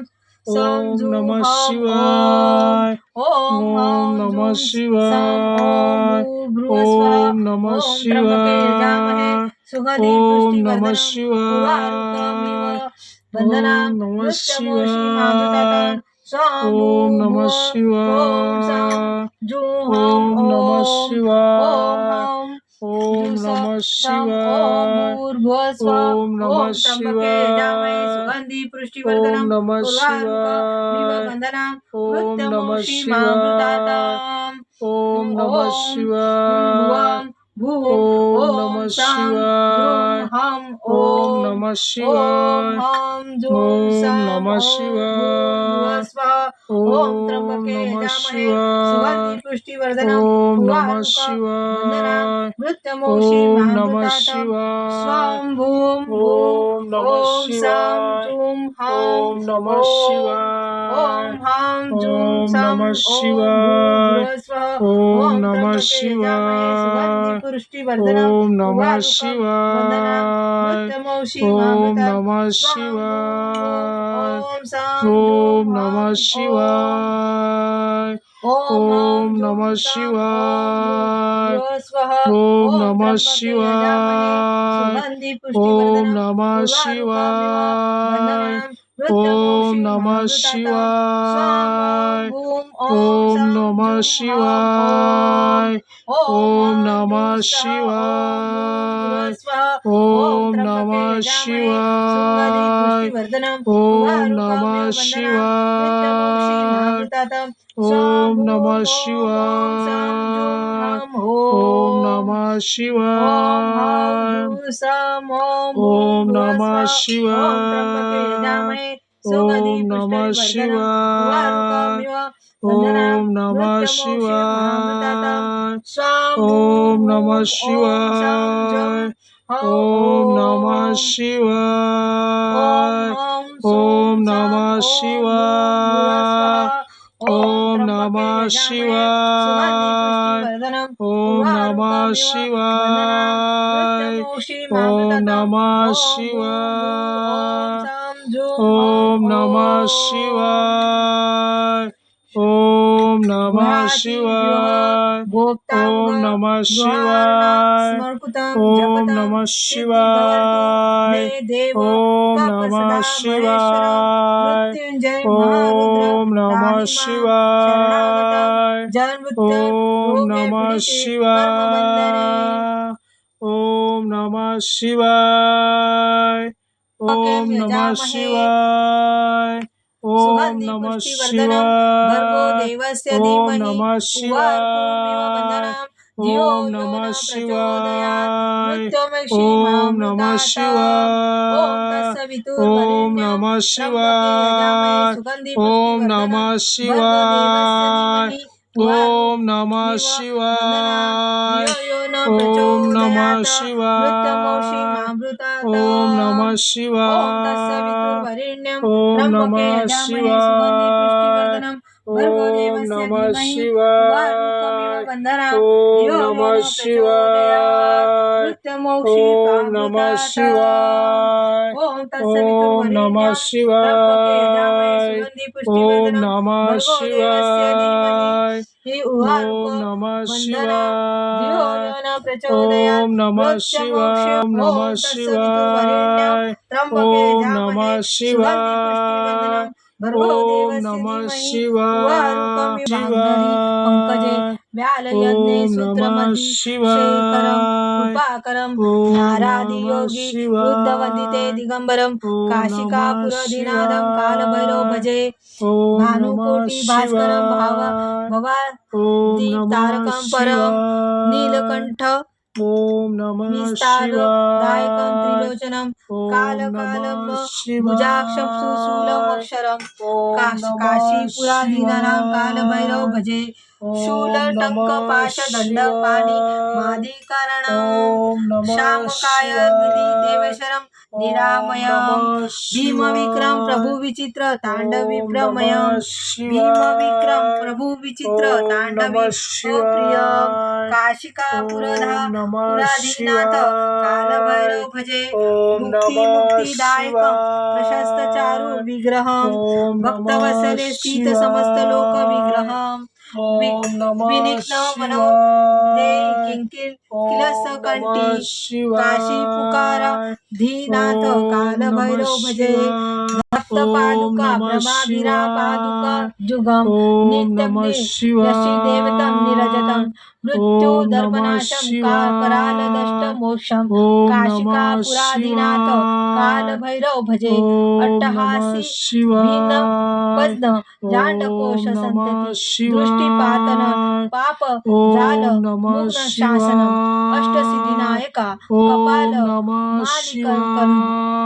ओम नमः ओम शिवाय ओम ओम नमः शिवाय बृहस्पति ओम नमः ओम त्र्यंबके यजामहे शिवाय सुगंधी ओम नमः पुष्टिवर्धनम शिवाय वंदना ओम नमः मृत्युमोषी शिवाय महामृताताम स्वांभू ओम नमः ओम शिवाय जुहम ओम नमः शिवाय ओम ओम नमः शिवाय भूर्भुवस्व ओम नमः ओम त्र्यंबके यजामहे शिवाय सुगंधी ओम पुष्टिवर्धनम नमः शिवाय वंदना ओम नमः मृत्युमोषी शिवाय महामृताताम ओम नमः ओम शिवाय भूम ओम नमः ओम साम शिवाय द्रुम हम ओम नमः ओम शिवाय हम जुम ओम साम नमः ओम शिवाय स्वाहा ओम ओम त्र्यंबके नमः यजामहे शिवाय सुगंधि पुष्टिवर्धनम ओम नमः उर्वारुक वंदनाम शिवाय मृत्युमोषि ओम नमः मामृतातम शिवाय स्वाम भूम भूम ओम नमः ओम साम शिवाय जुम हम ओम नमः शिवाय ओम हम जुम ओम सम नमः ओम शिवाय भूर्भुवस्वः ओम ओम नमः त्र्यंबके यजामहे सुगंधि शिवाय पुष्टिवर्धनम ओम नमः उर्वारुकम वंदनाम शिवाय मृत्युमोषि ओम मामृताम नमः स्वाम भूम भूम शिवाय ओम साम ओम जुम नमः हम शिवाय ओम हम ओम जुम नमः सम ओम शिवाय भूर्भुवस्वः ओम ओम नमः त्र्यंबके यजामहे शिवाय सुगंधि ओम पुष्टिवर्धनम नमः उर्वारुकमिव शिवाय वंदनाम ओम मृत्युमोषि नमः मामृतातम स्वाम ओम शिवाय भूम ओम ओम सम नमः जुम हम शिवाय ओम ओम हम नमः जुम सह ओम शिवाय भूर्भुवस्वः ओम ओम त्र्यंबके नमः यजामहे सुगंधि शिवाय पुष्टिवर्धनम ओम उर्वारुकमिव नमः वंदनाम मृत्युमोषि शिवाय मामृतातम स्वाम ओम नमः भूम ओम सम जुम शिवाय हम ओम नमः ओम हम शिवाय जू सम ओम ओम नमः भूर्भुवस्वः ओम त्र्यंबके शिवाय यजामहे सुगंधि ओम नमः पुष्टिवर्धनम शिवाय उर्वारुकमिव वंदनाम ओम नमः मृत्युमोषि मामृतातम शिवाय स्वाम ओम भूम नमः ओम सम जम शिवाय ओम नमः ओम ओम शिवाय हम ओम सुम सम नमः ओम शिवाय भूर्भुवस्वः ओम ओम त्र्यंबके नमः यजामहे सुगंधि शिवाय पुष्टिवर्धनम ओम नमः उर्वारुकमिव वंदनाम शिवाय मृत्युमोषि ओम मामृतातम नमः ओम भूम भूम ओम शिवाय सम जुम ओम हम नमः शिवाय ओम नमः गृहादिभ्यः शिवाय गोप्तांग ओम नमः गृहाणा शिवाय स्मर्कुतं ओम जपतं नमः सिद्धिर्भवतु मे शिवाय देव ओम नमः तपसदा महेश्वर शिवाय मृत्युंजय महारुद्र ओम नमः त्राहि मां शरणागतं शिवाय जन्मृत्यु ओम रोगे नमः पीडिते कर्मबन्धने शिवाय ओम नमः शिवाय त्र्यंबकं ओम नमः यजामहे शिवाय ओम सुगंधि नमः पुष्टिवर्धनम भर्गो शिवाय देवस्य ओम धीमहि नमः उर्वारुकमिव शिवाय वन्दनाम् धियो ओम यो नमः न प्रचोदयात् शिवाय ओम नमः मृत्युमक्षीमामृतात् ॐ शिवाय ओम तत्सवितुर्वरेण्यं नमः त्र्यंबके यजामहे शिवाय सुगन्धि ओम पुष्टिवर्धनम् नमः भर्गो देवस्य शिवाय धीमहि ओम नमः उर्वारुकमिव वन्दनात् शिवाय धियो यो न ओम नमः प्रचोदयात् शिवाय मृत्युमक्षीमामृतात् ओम नमः ॐ शिवाय तत्सवितुर्वरेण्यं ओम त्र्यंबके नमः यजामहे सुगन्धि शिवाय पुष्टिवर्धनम् भर्गो ओम देवस्य नमः धीमहि उर्वारुकमिव शिवाय वन्दनात् ओम धियो यो नमः न प्रचोदयात् शिवाय ओम नमः मृत्युमोक्षीमामृतात् शिवाय ॐ ओम नमः तत्सवितुर्वरेण्यं त्र्यंबके यजामहे शिवाय सुगन्धि ओम पुष्टिवर्धनम् नमः भर्गो देवस्य धीमहि शिवाय हि ओम उर्वारुक नमः वन्दनात् धियो शिवाय यो न प्रचोदयात् ओम नमः शिवाय ओम मृत्युमोक्षीम् नमः ॐ तत्सवितुर्वरेण्यं शिवाय त्र्यंबके ओम यजामहे नमः सुगन्धि शिवाय पुष्टिवर्धनम् भर्गो ओम देवस्य नमः धीमहि शिवाय उर्वारुकमिव वाग्धरी पंकजे शिवाय व्यालयज्ञे ओम नमः सूत्रमती शेखरं शिवाय कृपाकरं ओम नमः नारादियोगी वृद्धवन्दिते शिवाय दिगंबरं ओम नमः काशिकापुरधिनाथं कालभैरव शिवाय भजे ओम नमः भानुकोटि भास्करं शिवाय ओम नमः भवादीप्तारकं परं शिवाय नीलकण्ठ ओम नमः निस्तार दायकं शिवाय त्रिलोचनं ओम कालकालं नमः भुजाक्षं शिवाय सुशूलमक्षरं ओम नमः काशीपुराधीनानां कालभैरव शिवाय भजे ओम नमः शूलटङ्कपाशदण्डपाणि शिवाय मादिकरणं ओम नमः श्यामकाय शिवाय देवेशरं ओम निरामयं नमः भीमविक्रम शिवाय प्रभुविचित्र ओम ताण्डविप्रमयं नमः भीमविक्रम शिवाय प्रभुविचित्र ओम ताण्डवी नमः प्रियं शिवाय काशिकापुरधा ओम नमः पुराधीनाथ शिवाय कालभैरव भजे ओम नमः मुक्तिदायकं प्रशस्त चारु शिवाय विग्रहं ओम नमः भक्तवत्सले स्थित समस्त लोक शिवाय विग्रहं ओम नमः विनिघ्न मनो देहि शिवाय किंकिर ओम किलसकंठी नमः काशी पुकारा शिवाय धीनाथ ओम नमः कालभैरव भजे शिवाय भक्त ओम पादुका नमः ब्रह्माभिरा पादुका शिवाय जुगम ओम नमः नित्यग्नि यशी देवतं शिवाय निरजतं मृत्यु ओम नमः दर्पनाशं कराल दष्ट शिवाय मोक्षं ओम काशिका नमः पुराधीनाथ काल शिवाय भैरव भजे ओम नमः अट्टहासी भिन्न शिवाय पद्म ओम जांडकोश नमः संतती शिवाय दृष्टीपातन पाप झालं मुग्न शासनम अष्टसिद्धीनायका कपाल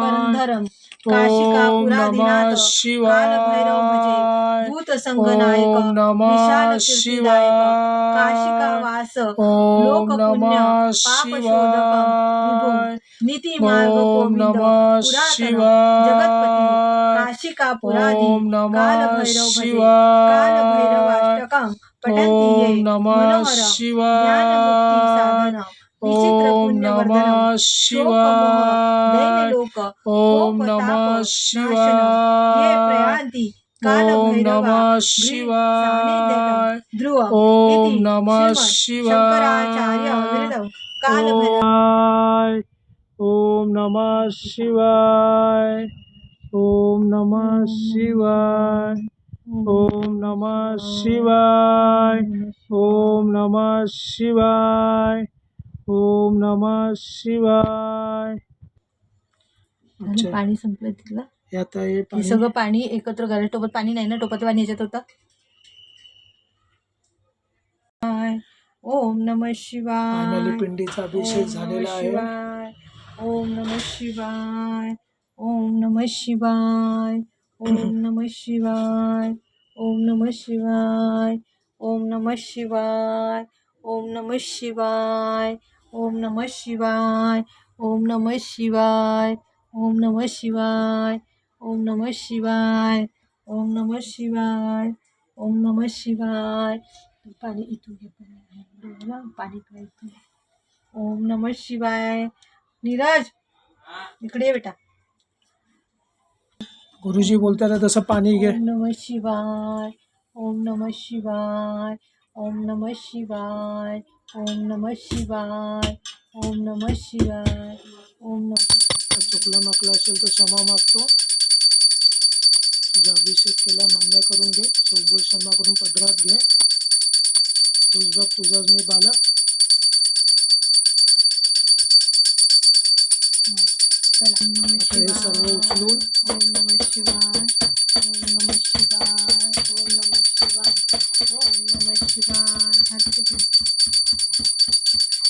करंधरम काशिका पुरादिनाथ काल भैरव भजे भूत संगनायक विशाल कीर्तिदायक काशिका वास लोक पुण्य पाप शोधक विभो नीती मार्ग गोविंद पुरातन जगतपती काशिका पुरादी काल भैरव भजे काल भैरवाष्टकं पठन्ति ये मनोहर ज्ञान मुक्ती साधन विचित्र पुण्यवर्धनम शोकमोह दैन्यलोक कोप ताप नाशनम ये प्रयान्ति काल भैरवा सानिध्यकं ध्रुव इति श्रीमद् शंकराचार्य विरदं काल भैरव ओम नमः शिवाय ओम नमः शिवाय ओम नमः शिवाय ओम नमः शिवाय ओम नमः शिवाय आणि पाणी संपलं तिथलं यात आहे हे पाणी. सगळं पाणी एकत्र घाला टोपत पाणी नाही ना टोपत पाणी याच्यात होतं ओम नमः शिवाय फायनली पिंडीचा अभिषेक झालेला आहे. ओम नमः शिवाय ओम नमः शिवाय ओम नमः शिवाय ओम नमः शिवाय ओम नमः शिवाय ओम नमः शिवाय ओम नमः शिवाय ओम नमः शिवाय ओम नमः शिवाय ओम नमः शिवाय ओम नमः शिवाय ओम नमः शिवाय पाणी इथून घे पाणी प्यायचं ओम नमः शिवाय नीरज इकडे ये बेटा गुरुजी बोलतात तसं पाणी घे. ओम नमः शिवाय ओम नमः शिवाय ओम नमः शिवाय ओम नमः शिवाय ओम नमः शिवाय ओम नमः चुकलं माकलं असेल तर क्षमा मागतो. तुझा अभिषेक केला मान्य करून घे. चौगुल क्षमा करून पदरात घे. तुझ बघ तुझाच मी बालक. चला ओम नमः आता हे सर्व उचलून ओम नमः शिवाय ओम नमः शिवाय ओम नमः शिवाय ओम नमः शिवाय ओम नमः शिवाय ओम नमः शिवाय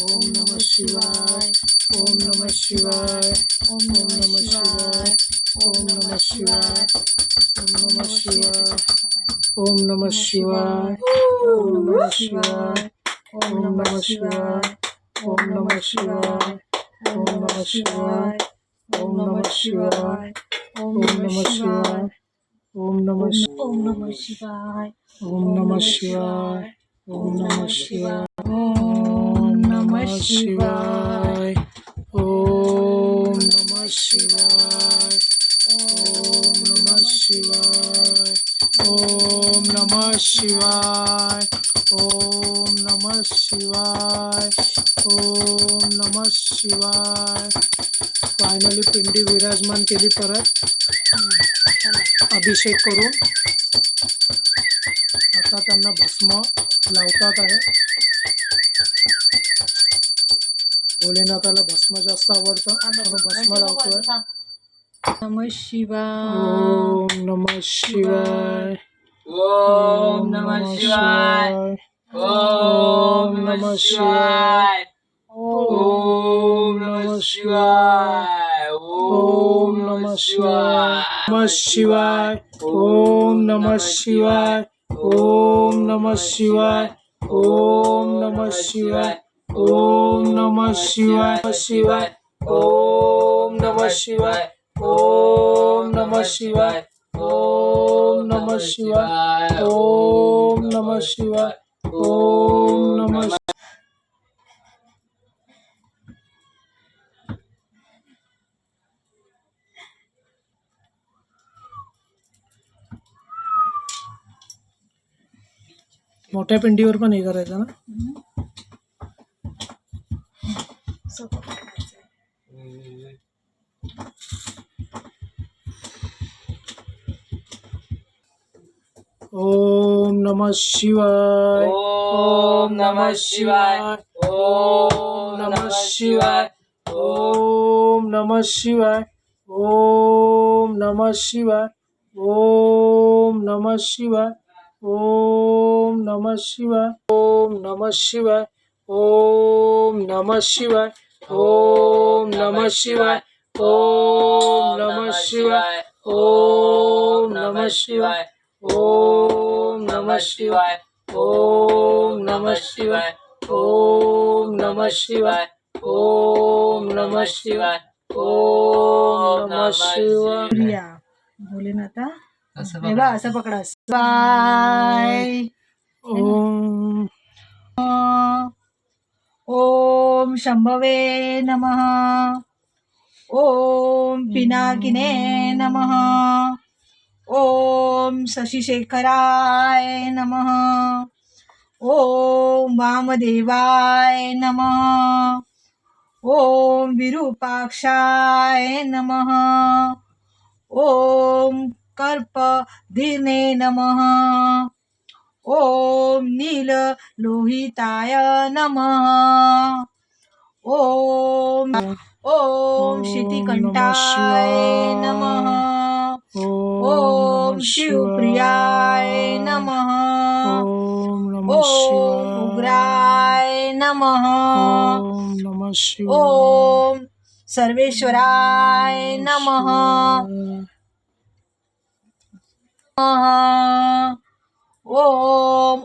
ओम नमः शिवाय ओम नमः शिवाय ओम ओम नमः शिवाय ओम नमः शिवाय ओम नमः शिवाय ओम नमः शिवाय ओम नमः शिवाय ओम नमः शिवाय ओम नमः शिवाय ओम नमः शिवाय ओम नमः शिवाय ओम नमः शिवाय ओम नमः ओम नमः शिवाय ओम नमः शिवाय ओम नमः शिवाय ओम नमः नमः शिवाय शिवाय ओम नमः शिवाय ओम नमः शिवाय ओम नमः शिवाय ओम नमः शिवाय ओम नमः शिवाय. फायनली पिंडी विराजमान केली परत अभिषेक करून. आता त्यांना भस्म लावतात आहे. भोलेनाथाला भस्म जास्त आवडतं म्हणून भस्म लावतोय. नमः शिवाय ओम नमः शिवाय ओम नमः शिवाय ओम नमः शिवाय ओम नमः शिवाय ओम नमः शिवाय नमः शिवाय ओम नमः शिवाय ओम नमः शिवाय ओम नमः शिवाय ओम नमः शिवाय शिवाय ओम नमः शिवाय ओम नमः शिवाय ओम नमः शिवाय ओम नमः शिवाय ओम नमः मोठ्या पिंडीवर पण हे करायचं ना. ओम नमः शिवाय ओम नमः शिवाय ओम नमः शिवाय ओम नमः शिवाय ओम ओम नमः शिवाय ओम नमः शिवाय ओम नमः शिवाय ओम नमः शिवाय ओम नमः शिवाय ओम नमः शिवाय ओम नमः शिवाय ओम नमः शिवाय ओम नमः शिवाय ओम नमः शिवाय ओम नमः शिवाय ओम नमः शिवाय ओम नमः शिवाय. प्रिया भोलेनाथा असं हे बा असं पकडा बाय. ओम ओम शंभवे नमः. ओम पिनाकिने नमः. ओम शशिशेखराय नमः. ओम वामदेवाय नमः. ओम विरूपाक्षाय नमः. ओम कर्पधिने नमः. ओम नीललोहिताय नमः. ओम ओम शितिकंठाय नमः. ओम शिवप्रियाय नमः. ओम नमः ओम शिवाय उग्राय नमः. ओम नमः शिवाय ओम सर्वेश्वराय नमः. ओम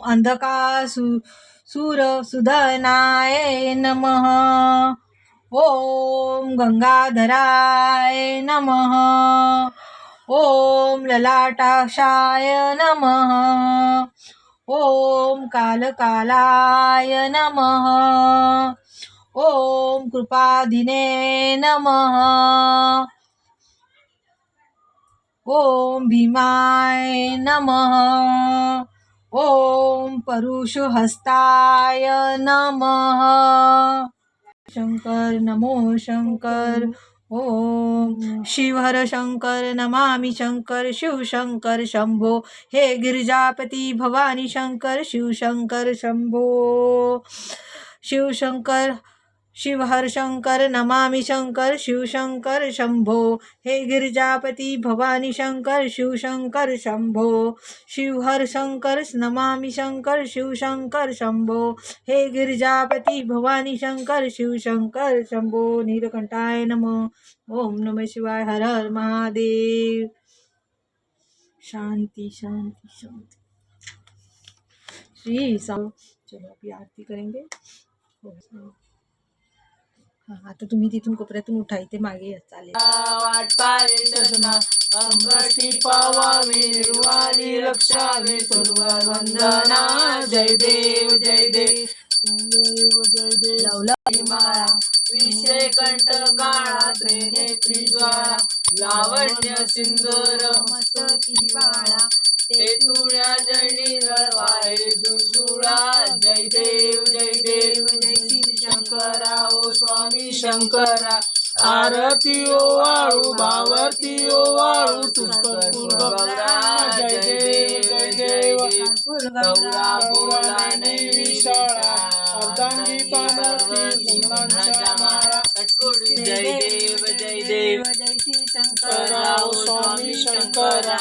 सूरसुधनाय नमः. ओम गंगाधराय नमः. ओम ललाटाक्षाय नमः. ओम कालकालाय नमः. ओम कृपाधिने नमः. ओम भीमाय नमः. ओम परुषहस्ताय नमः. शंकर नमो शंकर. ओम शिवहर शंकर नमामि शंकर. शिव शंकर शंभो. हे गिरिजापती भवानी शंकर. शिव शंकर शंभो. शिव शंकर शिवहर शंकर नमामि शंकर. शिव शंकर शंभो. हे गिरिजापती भवानी शंकर. शिव शंकर शंभो. शिवहर शंकर नमामि शंकर. शिव शंकर शंभो. हे गिरिजापती भवानी शंकर. शिव शंकर शंभो. नीलकंठाय नमः. ओम नमः शिवाय. हर हर महादेव. शांति शांति शांति. श्री साई. चलो अभी आरती करेंगे. हाँ आता तुम्ही तिथून कोपऱ्यातून उठा इथे मागे या चालेल. वाट पारे सजना अंगठी पावावी निर्वाणी रक्षावे सर्व वंदना. जय देव जय देव जय देव. लवला माळा विषय कंठ काळा त्रिनेत्री ज्वाळा लावण्य सिंदूर मस्तकी बाळा ते तुळ्या जळणी वाळे जुजुळा. जय देव जय देव जय श्री शंकरा ओ स्वामी शंकरा. आरती ओ वाळू भावती ओ वाळू तुझकर गौरा. जय देव जय देव गौरा बोला नाही विशाळा अर्धांगी पार्वती गुणांच्या माळा कटकोडी. जय देव जय देव जय श्री शंकरा ओ स्वामी शंकरा.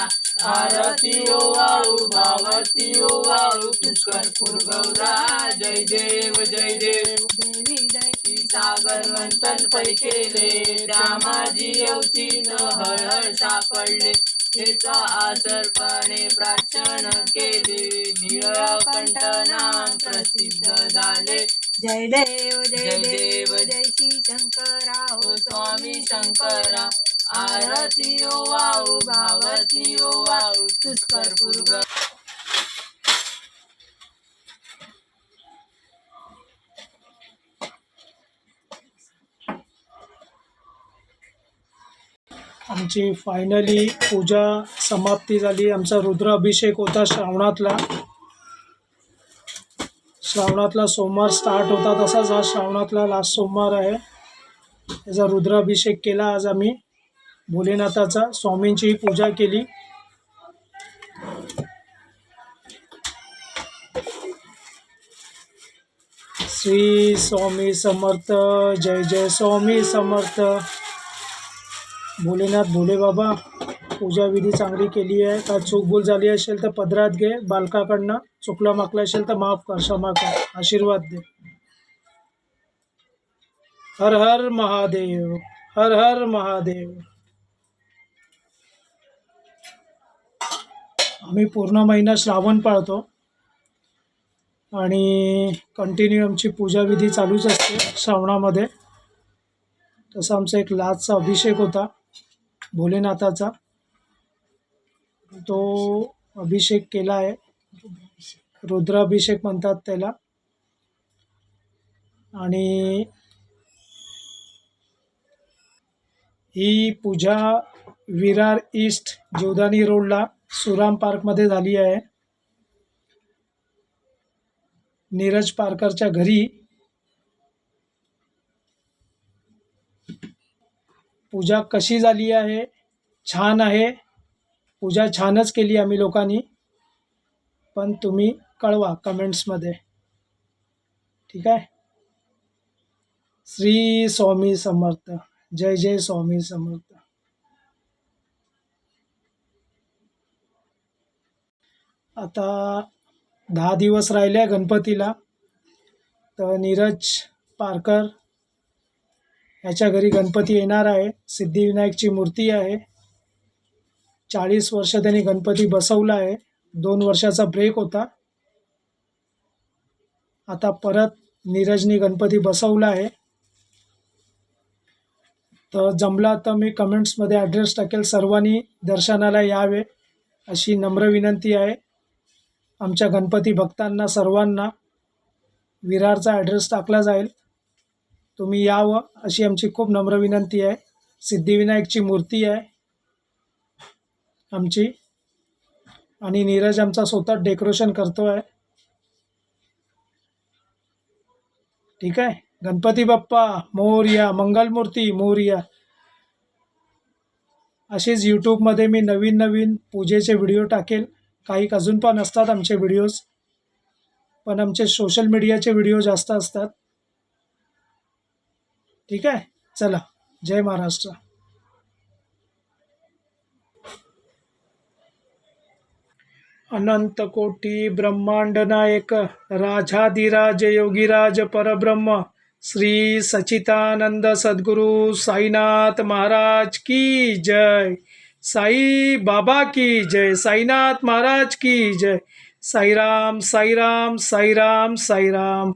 आरती ओ वाळू भावती ओ वाळू तुझकर गौरा. जय देव जय देव देवी जय श्री सागर मंथन पै केले त्या माझी अवतीन हळहळ सापडले. त्याचा आसरपणे प्रार्थना केले नीळकंठ नाम प्रसिद्ध झाले. जय देव जय देव जय श्री शंकरा ओ स्वामी शंकरा. आरती ओ वाळू भावती ओ वाळू तुझकर गौरा. आमची फायनली पूजा समाप्ती झाली. आमचा रुद्राभिषेक होता श्रावणातला सोमवार स्टार्ट होता तसाच हा श्रावणातला लास्ट सोमवार आहे. त्याचा रुद्राभिषेक केला आज आम्ही भोलेनाथाचा. स्वामींची पूजा केली. श्री स्वामी समर्थ. जय जय स्वामी समर्थ. भोलेनाथ भोले बाबा पूजा विधी चांगली केली आहे. काय चूकभूल झाली असेल तर पदरात घे, बालकाकडनं चुकलं माकलं असेल तर माफ कर, क्षमा कर, आशीर्वाद दे. हर हर महादेव, हर हर महादेव. आम्ही पूर्ण महिना श्रावण पाळतो आणि कंटिन्यू आमची पूजाविधी चालूच असते श्रावणामध्ये. तसा आमचा एक लाचचा अभिषेक होता भोलेनाथाचा, तो अभिषेक केला आहे. रुद्राभिषेक म्हणतात त्याला. आणि ही पूजा विरार ईस्ट जीवदानी रोडला सुराम पार्कमध्ये झाली आहे. नीरज पारकरच्या घरी पूजा कशी झाली आहे? छान आहे. पूजा छानच केली आम्ही लोकांनी, पण तुम्ही कळवा कमेंट्समध्ये. ठीक आहे. श्री स्वामी समर्थ. जय जय स्वामी समर्थ. आता 10 दिवस राहिले गणपतीला. तर नीरज पारकर याच्या घरी गणपती येणार आहे. सिद्धिविनायकची मूर्ती आहे. 40 वर्ष त्यांनी गणपती बसवला आहे. 2 वर्षाचा ब्रेक होता. आता परत नीरजनी गणपती बसवला आहे. तर जमला तर मी कमेंट्समध्ये ॲड्रेस टाकेल. सर्वांनी दर्शनाला यावे अशी नम्र विनंती आहे. आमच्या गणपती भक्तांना सर्वांना विरारचा ॲड्रेस टाकला जाईल. तुम्ही यावं अशी आमची खूप नम्र विनंती आहे. सिद्धिविनायकची मूर्ती आहे आमची, आणि नीरज आमचा स्वतः डेकोरेशन करतो आहे. ठीक आहे. गणपती बाप्पा मोरया, मंगलमूर्ती मोरया. असेच यूट्यूबमध्ये मी नवीन नवीन पूजेचे व्हिडिओ टाकेल. काही अजून पण असतात आमचे व्हिडिओज, पण आमचे सोशल मीडियाचे व्हिडिओ जास्त असतात. ठीक आहे. चला, जय महाराष्ट्र. अनंत कोटी ब्रह्मांड नायक राजाधिराज योगीराज परब्रह्म श्री सच्चिदानंद सद्गुरु साईनाथ महाराज की जय. साई बाबा की जय. साईनाथ महाराज की जय. साईराम साईराम साईराम साईराम.